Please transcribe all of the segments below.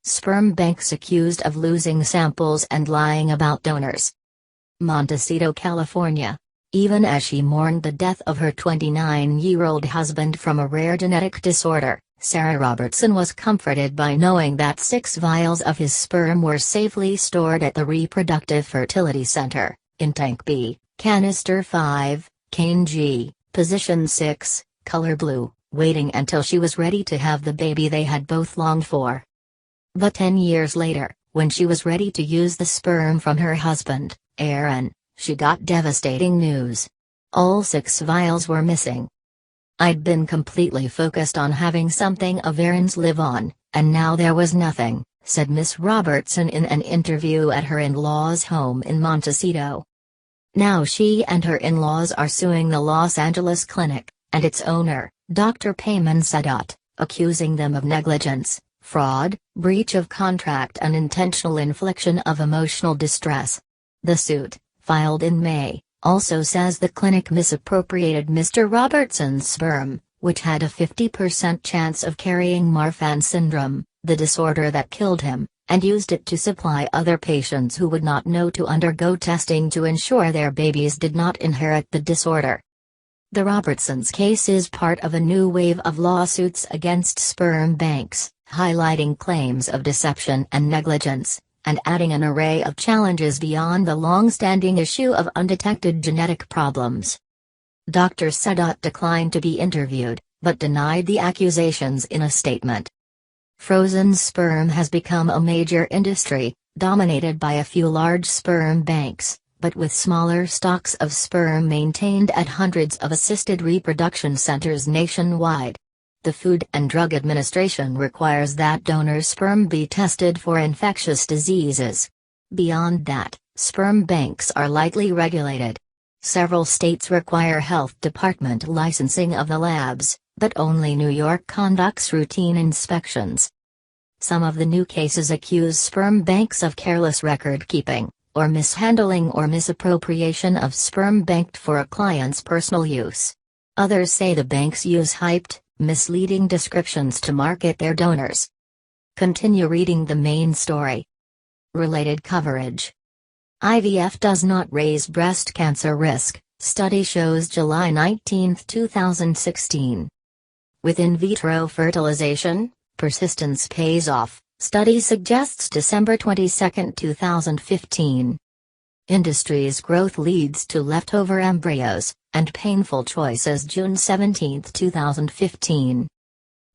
Sperm banks accused of losing samples and lying about donors. Montecito, California. Even as she mourned the death of her 29-year-old husband from a rare genetic disorder, Sarah Robertson was comforted by knowing that 6 vials of his sperm were safely stored at the Reproductive Fertility Center, in Tank B, Canister 5, Cane G, Position 6, Color Blue, waiting until she was ready to have the baby they had both longed for. But 10 years later, when she was ready to use the sperm from her husband, Aaron, she got devastating news. All 6 vials were missing. "I'd been completely focused on having something of Aaron's live on, and now there was nothing," said Miss Robertson in an interview at her in-laws' home in Montecito. Now she and her in-laws are suing the Los Angeles clinic, and its owner, Dr. Payman Sadat, accusing them of negligence, fraud, breach of contract and intentional infliction of emotional distress. The suit, filed in May, also says the clinic misappropriated Mr. Robertson's sperm, which had a 50% chance of carrying Marfan syndrome, the disorder that killed him, and used it to supply other patients who would not know to undergo testing to ensure their babies did not inherit the disorder. The Robertsons' case is part of a new wave of lawsuits against sperm banks, highlighting claims of deception and negligence, and adding an array of challenges beyond the long-standing issue of undetected genetic problems. Dr. Sadat declined to be interviewed, but denied the accusations in a statement. Frozen sperm has become a major industry, dominated by a few large sperm banks, but with smaller stocks of sperm maintained at hundreds of assisted reproduction centers nationwide. The Food and Drug Administration requires that donor sperm be tested for infectious diseases. Beyond that, sperm banks are lightly regulated. Several states require health department licensing of the labs, but only New York conducts routine inspections. Some of the new cases accuse sperm banks of careless record keeping, or mishandling or misappropriation of sperm banked for a client's personal use. Others say the banks use hyped, misleading descriptions to market their donors. Continue reading the main story. Related coverage. IVF does not raise breast cancer risk, study shows July 19, 2016. With in vitro fertilization, persistence pays off, study suggests December 22, 2015. Industry's growth leads to leftover embryos, and painful choices June 17, 2015.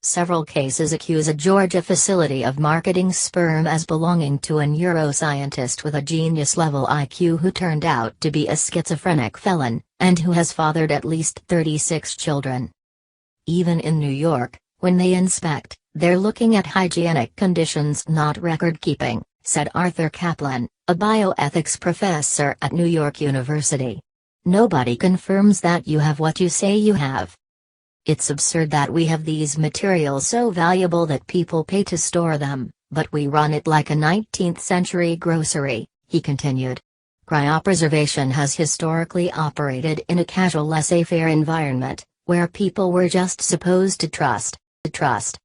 Several cases accuse a Georgia facility of marketing sperm as belonging to a neuroscientist with a genius-level IQ who turned out to be a schizophrenic felon, and who has fathered at least 36 children. Even in New York, when they inspect, they're looking at hygienic conditions, not record-keeping, said Arthur Kaplan, a bioethics professor at New York University. Nobody confirms that you have what you say you have. It's absurd that we have these materials so valuable that people pay to store them, but we run it like a 19th century grocery, he continued. Cryopreservation has historically operated in a casual laissez-faire environment, where people were just supposed to trust.